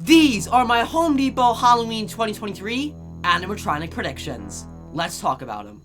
These are my Home Depot Halloween 2023 animatronic predictions. Let's talk about them.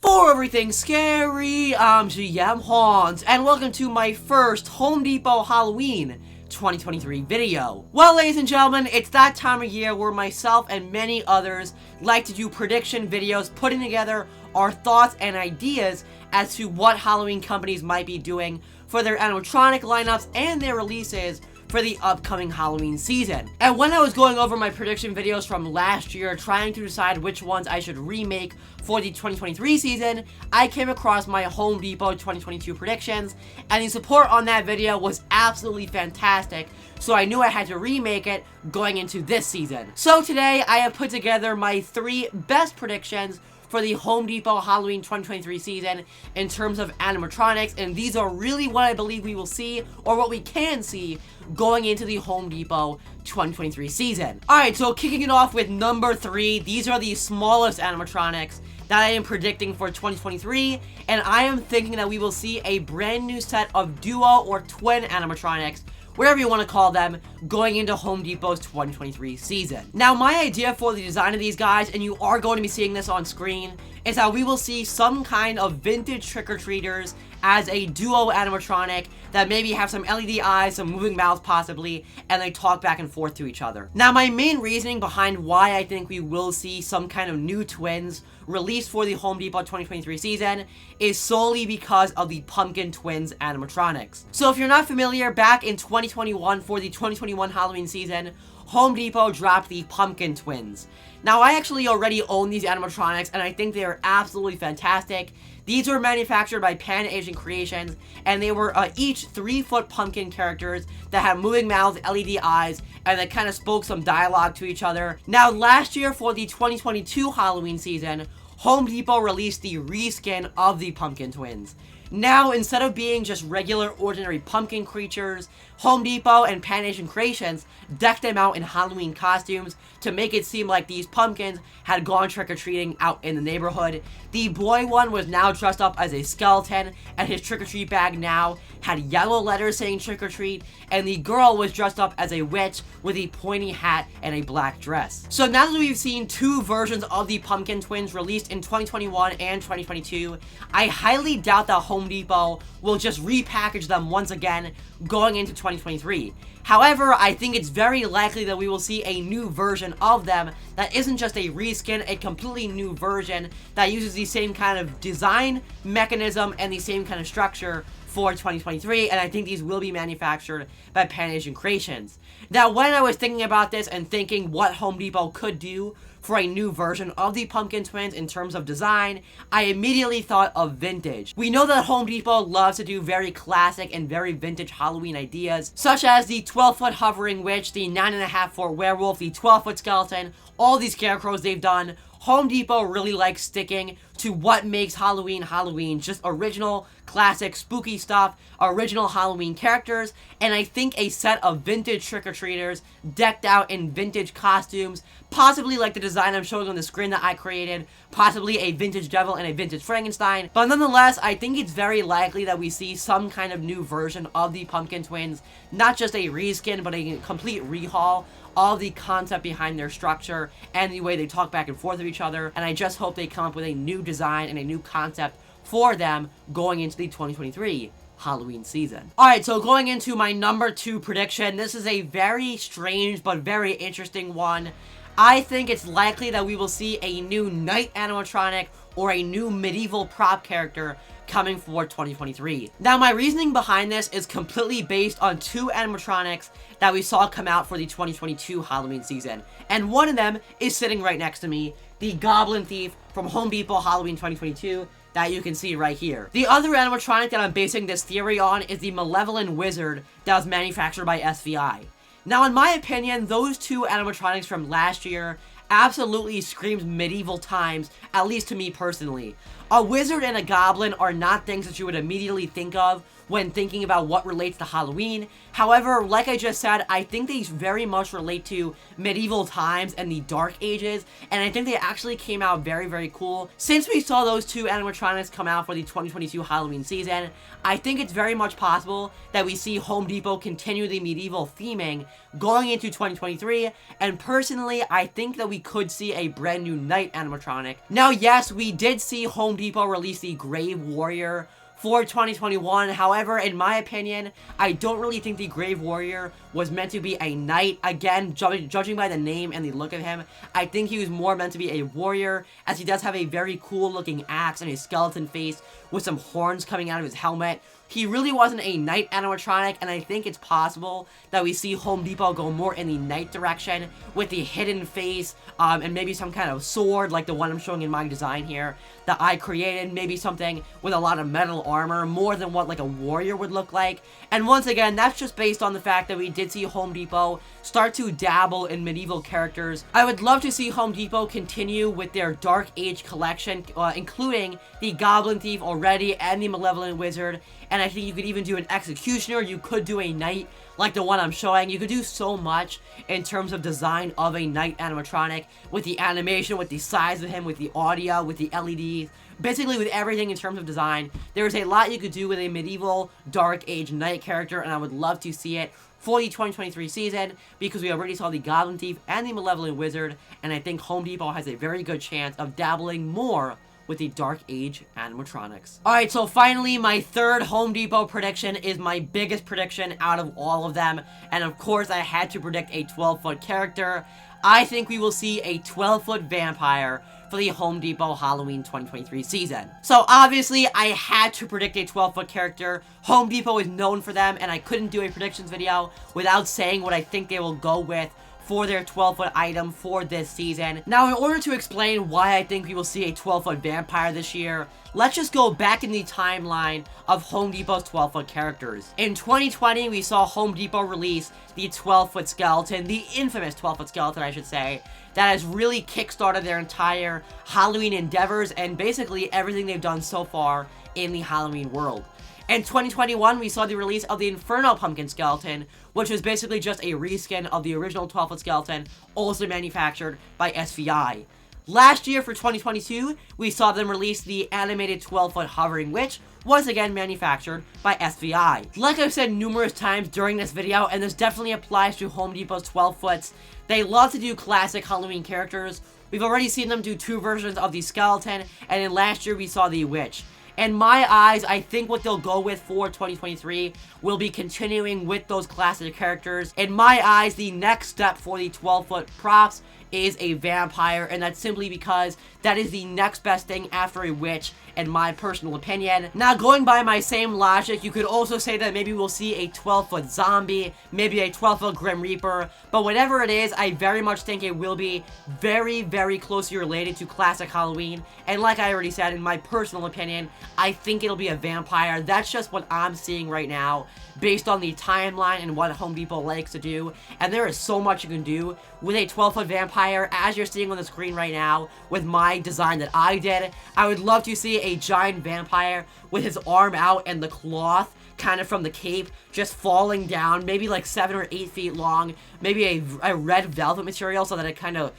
For everything scary, I'm GMHaunts, and welcome to my first Home Depot Halloween 2023 video. Well, ladies and gentlemen, it's that time of year where myself and many others like to do prediction videos, putting together our thoughts and ideas as to what Halloween companies might be doing for their animatronic lineups and their releases for the upcoming Halloween season. And when I was going over my prediction videos from last year, trying to decide which ones I should remake for the 2023 season, I came across my Home Depot 2022 predictions, and the support on that video was absolutely fantastic, so I knew I had to remake it going into this season. So today, I have put together my 3 best predictions for the Home Depot Halloween 2023 season in terms of animatronics, and these are really what I believe we will see, or what we can see, going into the Home Depot 2023 season. Alright, so kicking it off with number 3, these are the smallest animatronics that I am predicting for 2023, and I am thinking that we will see a brand new set of duo or twin animatronics, whatever you want to call them, going into Home Depot's 2023 season. Now, my idea for the design of these guys, and you are going to be seeing this on screen, is that we will see some kind of vintage trick-or-treaters as a duo animatronic that maybe have some LED eyes, some moving mouths possibly, and they talk back and forth to each other. Now, my main reasoning behind why I think we will see some kind of new twins released for the Home Depot 2023 season is solely because of the Pumpkin Twins animatronics. So if you're not familiar, back in 2021 for the 2021 Halloween season, Home Depot dropped the Pumpkin Twins. Now, I actually already own these animatronics, and I think they are absolutely fantastic. These were manufactured by Pan Asian Creations, and they were each 3-foot pumpkin characters that had moving mouths, LED eyes, and that kind of spoke some dialogue to each other. Now, last year for the 2022 Halloween season, Home Depot released the reskin of the Pumpkin Twins. Now, instead of being just regular, ordinary pumpkin creatures, Home Depot and Pan Asian Creations decked them out in Halloween costumes to make it seem like these pumpkins had gone trick-or-treating out in the neighborhood. The boy one was now dressed up as a skeleton, and his trick-or-treat bag now had yellow letters saying trick-or-treat, and the girl was dressed up as a witch with a pointy hat and a black dress. So now that we've seen 2 versions of the Pumpkin Twins released in 2021 and 2022, I highly doubt that Home Depot will just repackage them once again going into 2023. However, I think it's very likely that we will see a new version of them that isn't just a reskin, a completely new version that uses the same kind of design mechanism and the same kind of structure for 2023, and I think these will be manufactured by Pan Asian Creations. Now, when I was thinking about this and thinking what Home Depot could do for a new version of the Pumpkin Twins in terms of design, I immediately thought of vintage. We know that Home Depot loves to do very classic and very vintage Halloween ideas, such as the 12-foot hovering witch, the 9.5-foot werewolf, the 12-foot skeleton, all these scarecrows they've done. Home Depot really likes sticking to what makes Halloween Halloween, just original, classic, spooky stuff, original Halloween characters, and I think a set of vintage trick-or-treaters decked out in vintage costumes, possibly like the design I'm showing on the screen that I created, possibly a vintage devil and a vintage Frankenstein, but nonetheless, I think it's very likely that we see some kind of new version of the Pumpkin Twins, not just a reskin, but a complete rehaul of the concept behind their structure and the way they talk back and forth with each other, and I just hope they come up with a new design and a new concept for them going into the 2023 Halloween season. Alright, so going into my number 2 prediction, this is a very strange but very interesting one. I think it's likely that we will see a new night animatronic or a new medieval prop character coming for 2023. Now, my reasoning behind this is completely based on 2 animatronics that we saw come out for the 2022 Halloween season, and one of them is sitting right next to me, the Goblin Thief from Home Depot Halloween 2022 that you can see right here. The other animatronic that I'm basing this theory on is the Malevolent Wizard that was manufactured by SVI. Now, in my opinion, those 2 animatronics from last year absolutely screams medieval times, at least to me personally. A wizard and a goblin are not things that you would immediately think of when thinking about what relates to Halloween. However, like I just said, I think they very much relate to medieval times and the Dark Ages, and I think they actually came out very, very cool. Since we saw those two animatronics come out for the 2022 Halloween season, I think it's very much possible that we see Home Depot continue the medieval theming going into 2023, and personally, I think that we could see a brand new knight animatronic. Now, yes, we did see Home Depot release the Grave Warrior for 2021. However, in my opinion, I don't really think the Grave Warrior was meant to be a knight. Again, judging by the name and the look of him, I think he was more meant to be a warrior, as he does have a very cool looking axe and a skeleton face with some horns coming out of his helmet. He really wasn't a knight animatronic, and I think it's possible that we see Home Depot go more in the knight direction with the hidden face, and maybe some kind of sword like the one I'm showing in my design here that I created. Maybe something with a lot of metal armor, more than what like a warrior would look like. And once again, that's just based on the fact that we did see Home Depot start to dabble in medieval characters. I would love to see Home Depot continue with their Dark Age collection, including the Goblin Thief already and the Malevolent Wizard. And I think you could even do an Executioner. You could do a knight like the one I'm showing. You could do so much in terms of design of a knight animatronic, with the animation, with the size of him, with the audio, with the LEDs, basically with everything in terms of design. There's a lot you could do with a medieval Dark Age knight character, and I would love to see it for the 2023 season, because we already saw the Goblin Thief and the Malevolent Wizard, and I think Home Depot has a very good chance of dabbling more with the Dark Age animatronics. Alright, so finally, my third Home Depot prediction is my biggest prediction out of all of them, and of course I had to predict a 12-foot character. I think we will see a 12-foot vampire for the Home Depot Halloween 2023 season. So obviously, I had to predict a 12-foot character. Home Depot is known for them, and I couldn't do a predictions video without saying what I think they will go with for their 12-foot item for this season. Now, in order to explain why I think we will see a 12-foot vampire this year, let's just go back in the timeline of Home Depot's 12-foot characters. In 2020, we saw Home Depot release the 12-foot skeleton, the infamous 12-foot skeleton, I should say, that has really kickstarted their entire Halloween endeavors and basically everything they've done so far in the Halloween world. In 2021, we saw the release of the Inferno Pumpkin Skeleton, which was basically just a reskin of the original 12-foot skeleton, also manufactured by SVI. Last year, for 2022, we saw them release the animated 12-foot Hovering Witch, once again manufactured by SVI. Like I've said numerous times during this video, and this definitely applies to Home Depot's 12-foots, they love to do classic Halloween characters. We've already seen them do two versions of the skeleton, and then last year we saw the witch. In my eyes, I think what they'll go with for 2023 will be continuing with those classic characters. In my eyes, the next step for the 12-foot props is a vampire, and that's simply because that is the next best thing after a witch, in my personal opinion. Now, going by my same logic, you could also say that maybe we'll see a 12-foot zombie, maybe a 12-foot Grim Reaper, but whatever it is, I very much think it will be very, very closely related to classic Halloween, and like I already said, in my personal opinion, I think it'll be a vampire. That's just what I'm seeing right now, based on the timeline and what Home Depot likes to do, and there is so much you can do with a 12-foot vampire, as you're seeing on the screen right now, with my design that I did. I would love to see a giant vampire with his arm out and the cloth kind of from the cape just falling down, maybe like 7 or 8 feet long, maybe a red velvet material so that it kind of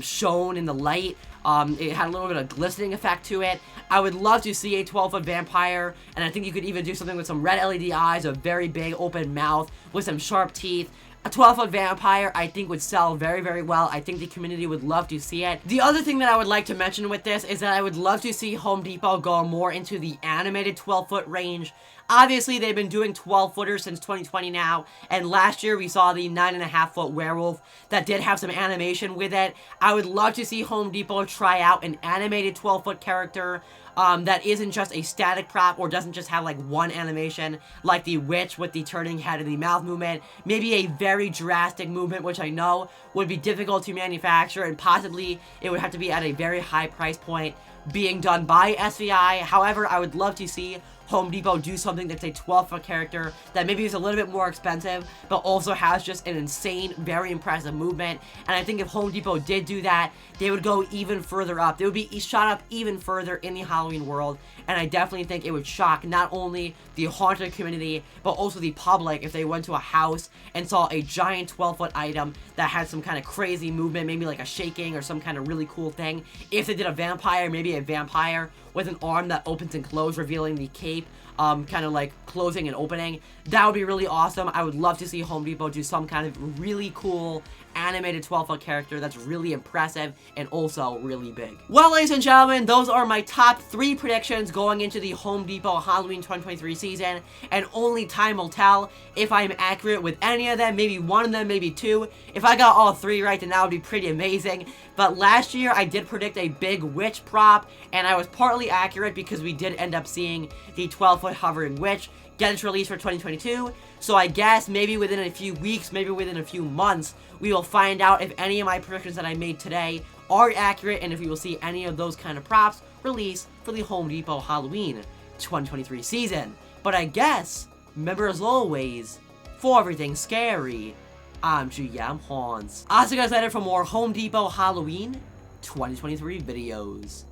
shone in the light. It had a little bit of glistening effect to it. I would love to see a 12-foot vampire, and I think you could even do something with some red LED eyes, a very big open mouth with some sharp teeth. A 12-foot vampire, I think, would sell very, very well. I think the community would love to see it. The other thing that I would like to mention with this is that I would love to see Home Depot go more into the animated 12-foot range. Obviously, they've been doing 12-footers since 2020 now, and last year we saw the 9.5-foot werewolf that did have some animation with it. I would love to see Home Depot try out an animated 12-foot character that isn't just a static prop or doesn't just have like one animation like the witch with the turning head and the mouth movement. Maybe a very drastic movement, which I know would be difficult to manufacture, and possibly it would have to be at a very high price point being done by SVI. However, I would love to see Home Depot do something that's a 12-foot character that maybe is a little bit more expensive, but also has just an insane, very impressive movement. And I think if Home Depot did do that, they would go even further up. They would be shot up even further in the Halloween world, and I definitely think it would shock not only the haunted community, but also the public if they went to a house and saw a giant 12-foot item that had some kind of crazy movement, maybe like a shaking or some kind of really cool thing. If they did a vampire, maybe a vampire with an arm that opens and closes, revealing the cape, kind of like closing and opening. That would be really awesome. I would love to see Home Depot do some kind of really cool animated 12-foot character that's really impressive and also really big. Well, ladies and gentlemen, those are my top 3 predictions going into the Home Depot Halloween 2023 season, and only time will tell if I'm accurate with any of them, maybe one of them, maybe 2. If I got all 3 right, then that would be pretty amazing. But last year, I did predict a big witch prop, and I was partly accurate because we did end up seeing the 12-foot hovering witch get its release for 2022, so I guess maybe within a few weeks, maybe within a few months, we will find out if any of my predictions that I made today are accurate, and if we will see any of those kind of props released for the Home Depot Halloween 2023 season. But I guess, remember as always, for everything scary, I'm GMHaunts. I'll see you guys later for more Home Depot Halloween 2023 videos.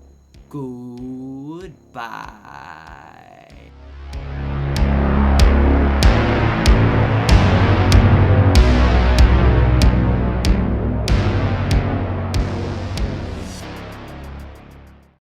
Goodbye.